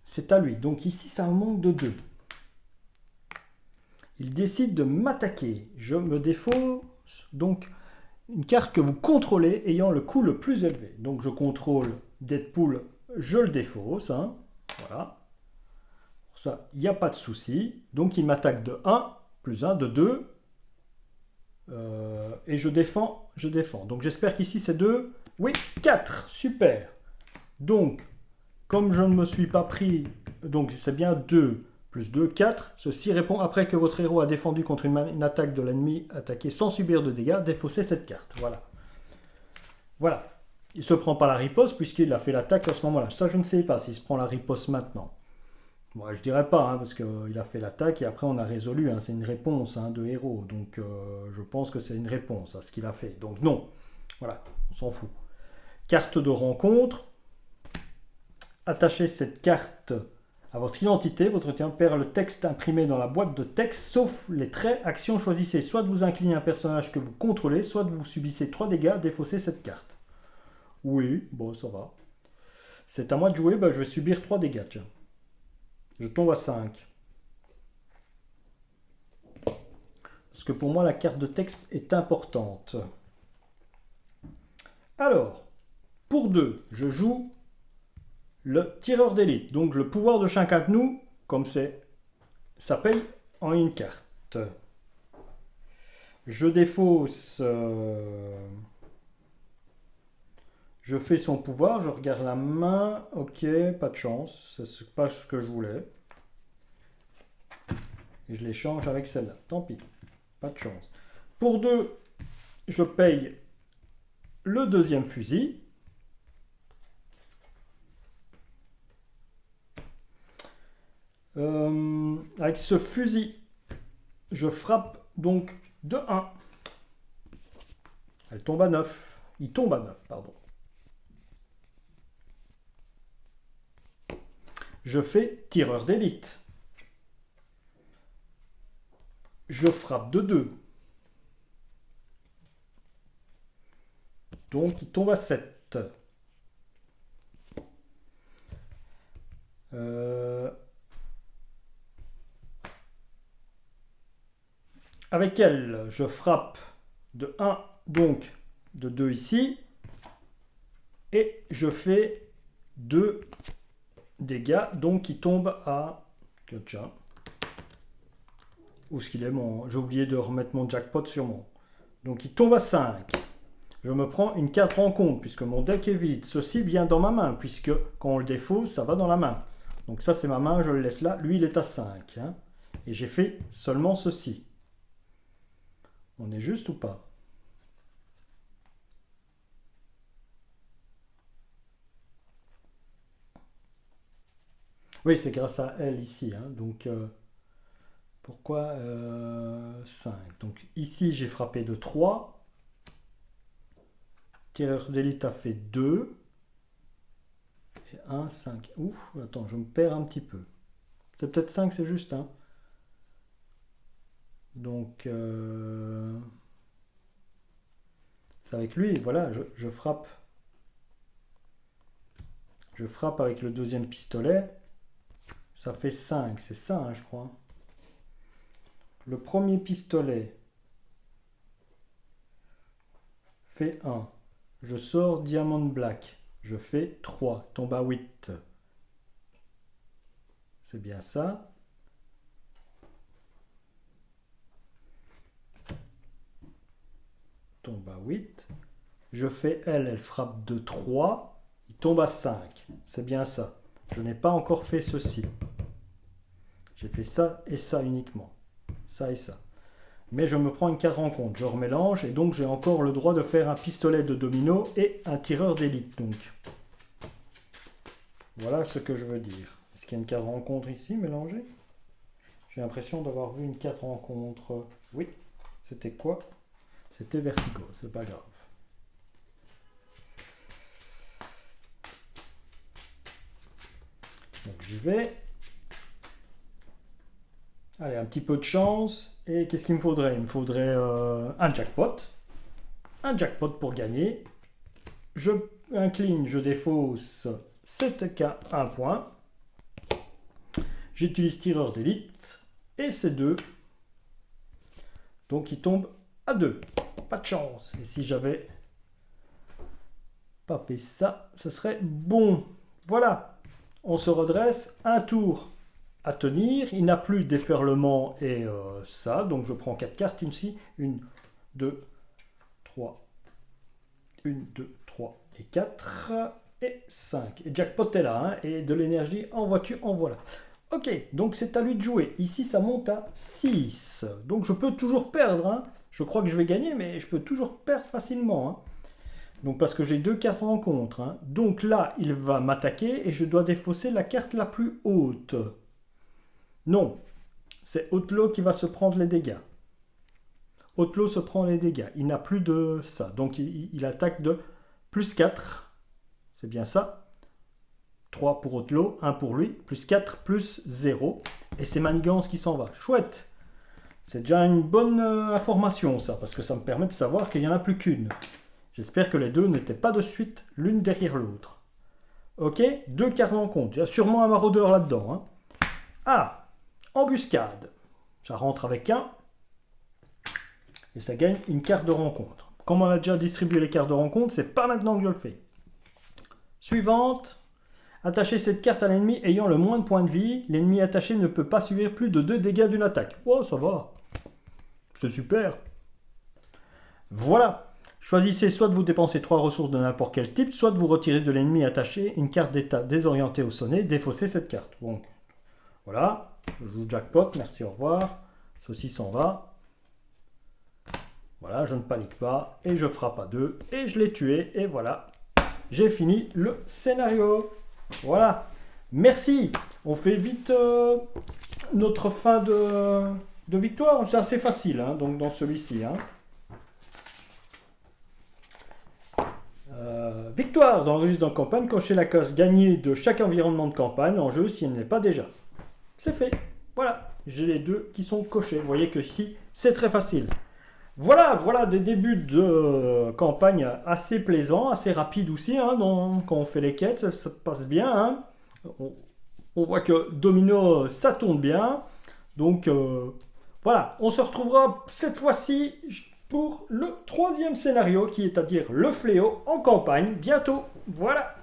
c'est à lui. Donc ici, ça manque de 2. Il décide de m'attaquer. Je me défausse. Donc, une carte que vous contrôlez ayant le coût le plus élevé. Donc, je contrôle Deadpool, je le défausse. Hein. Voilà. Pour ça, il n'y a pas de souci. Donc, il m'attaque de 1, plus 1, de 2. Et je défends, je défends. Donc, j'espère qu'ici, c'est 2. Oui, 4. Super. Donc, comme je ne me suis pas pris, donc c'est bien 2 plus 2, 4. Ceci répond après que votre héros a défendu contre une attaque de l'ennemi attaqué sans subir de dégâts, défaussez cette carte. Voilà. Voilà. Il ne se prend pas la riposte puisqu'il a fait l'attaque à ce moment-là. Ça, je ne sais pas s'il se prend la riposte maintenant. Bon, je dirais pas, hein, parce qu'il a fait l'attaque et après on a résolu. Hein, c'est une réponse hein, de héros. Donc je pense que c'est une réponse à ce qu'il a fait. Donc non. Voilà, on s'en fout. Carte de rencontre. Attachez cette carte à votre identité. Votre identité perd le texte imprimé dans la boîte de texte, sauf les traits, actions. Choisissez soit de vous incliner un personnage que vous contrôlez, soit de vous subissez 3 dégâts, défaussez cette carte. Oui, bon, ça va. C'est à moi de jouer, ben, je vais subir 3 dégâts, tiens. Je tombe à 5. Parce que pour moi, la carte de texte est importante. Alors, pour 2, je joue le tireur d'élite. Donc le pouvoir de chacun de nous, comme c'est, ça paye en une carte. Je défausse. Je fais son pouvoir, je regarde la main. Ok, pas de chance. C'est pas ce que je voulais. Et je l'échange avec celle-là. Tant pis. Pas de chance. Pour 2, je paye le deuxième fusil. Avec ce fusil, je frappe donc de 1. Elle tombe à 9. Il tombe à 9, pardon. Je fais tireur d'élite. Je frappe de 2. Donc il tombe à 7. Avec elle, je frappe de 1, donc de 2 ici. Et je fais 2 dégâts, donc il tombe à... Tiens. Où est-ce qu'il est mon... J'ai oublié de remettre mon jackpot sur mon... Donc il tombe à 5. Je me prends une carte rencontre, puisque mon deck est vide. Ceci vient dans ma main, puisque quand on le défausse, ça va dans la main. Donc ça, c'est ma main, je le laisse là. Lui, il est à 5. Hein. Et j'ai fait seulement ceci. On est juste ou pas? Oui, c'est grâce à elle ici. Hein. Donc, pourquoi 5? Donc ici, j'ai frappé de 3. Tireur d'élite a fait 2. Et 1, 5. Ouf, attends, je me perds un petit peu. C'est peut-être 5, c'est juste. Hein. Donc, c'est avec lui. Voilà, je frappe. Je frappe avec le deuxième pistolet. Ça fait 5. C'est ça, hein, je crois. Le premier pistolet fait 1. Je sors Diamond Black. Je fais 3. Tombe à 8. C'est bien ça. Tombe à 8. Je fais elle frappe de 3. Il tombe à 5. C'est bien ça. Je n'ai pas encore fait ceci. J'ai fait ça et ça uniquement. Ça et ça. Mais je me prends une carte rencontre. Je remélange et donc j'ai encore le droit de faire un pistolet de domino et un tireur d'élite. Donc, voilà ce que je veux dire. Est-ce qu'il y a une carte rencontre ici mélangée? J'ai l'impression d'avoir vu une carte rencontre. Oui. C'était quoi? C'était Vertigo. C'est pas grave. Donc j'y vais. Allez, un petit peu de chance. Et qu'est-ce qu'il me faudrait? Il me faudrait un jackpot. Un jackpot pour gagner. Je incline, je défausse 7K 1 point. J'utilise tireur d'élite et c'est 2. Donc il tombe à 2. Pas de chance. Et si j'avais pas fait ça, ce serait bon. Voilà. On se redresse. Un tour à tenir. Il n'a plus déferlement et ça. Donc je prends 4 cartes ici. 1, 2, 3. 1, 2, 3 et 4. Et 5. Et jackpot est là. Hein, et de l'énergie en voiture, en voilà. Ok, donc c'est à lui de jouer. Ici, ça monte à 6. Donc je peux toujours perdre. Hein. Je crois que je vais gagner, mais je peux toujours perdre facilement. Hein. Donc parce que j'ai 2 cartes en rencontre. Hein. Donc là, il va m'attaquer et je dois défausser la carte la plus haute. Non, c'est Outlaw qui va se prendre les dégâts. Outlaw se prend les dégâts. Il n'a plus de ça. Donc il attaque de plus 4. C'est bien ça. 3 pour Outlaw, 1 pour lui, plus 4, plus 0. Et c'est Manigance qui s'en va. Chouette. C'est déjà une bonne information ça, parce que ça me permet de savoir qu'il n'y en a plus qu'une. J'espère que les deux n'étaient pas de suite l'une derrière l'autre. Ok, 2 cartes en compte. Il y a sûrement un maraudeur là-dedans. Hein. Ah, embuscade. Ça rentre avec 1. Et ça gagne une carte de rencontre. Comme on a déjà distribué les cartes de rencontre, c'est pas maintenant que je le fais. Suivante. Attachez cette carte à l'ennemi ayant le moins de points de vie. L'ennemi attaché ne peut pas subir plus de 2 dégâts d'une attaque. Oh, ça va. C'est super. Voilà. Choisissez soit de vous dépenser 3 ressources de n'importe quel type, soit de vous retirer de l'ennemi attaché une carte d'état désorientée au sonnet. Défaussez cette carte. Bon. Voilà. Je joue jackpot. Merci, au revoir. Ceci s'en va. Voilà, je ne panique pas. Et je frappe à 2. Et je l'ai tué. Et voilà. J'ai fini le scénario. Voilà, merci. On fait vite notre fin de victoire. C'est assez facile, hein, donc dans celui-ci. Hein. Victoire dans le registre de campagne. Cochez la case gagnée de chaque environnement de campagne en jeu si elle n'est pas déjà. C'est fait. Voilà, j'ai les 2 qui sont cochés. Vous voyez que ici, c'est très facile. Voilà des débuts de campagne assez plaisants, assez rapides aussi, hein, quand on fait les quêtes, ça passe bien. Hein. On voit que Domino, ça tourne bien. Donc voilà, on se retrouvera cette fois-ci pour le 3e scénario, qui est à dire le fléau en campagne, bientôt. Voilà.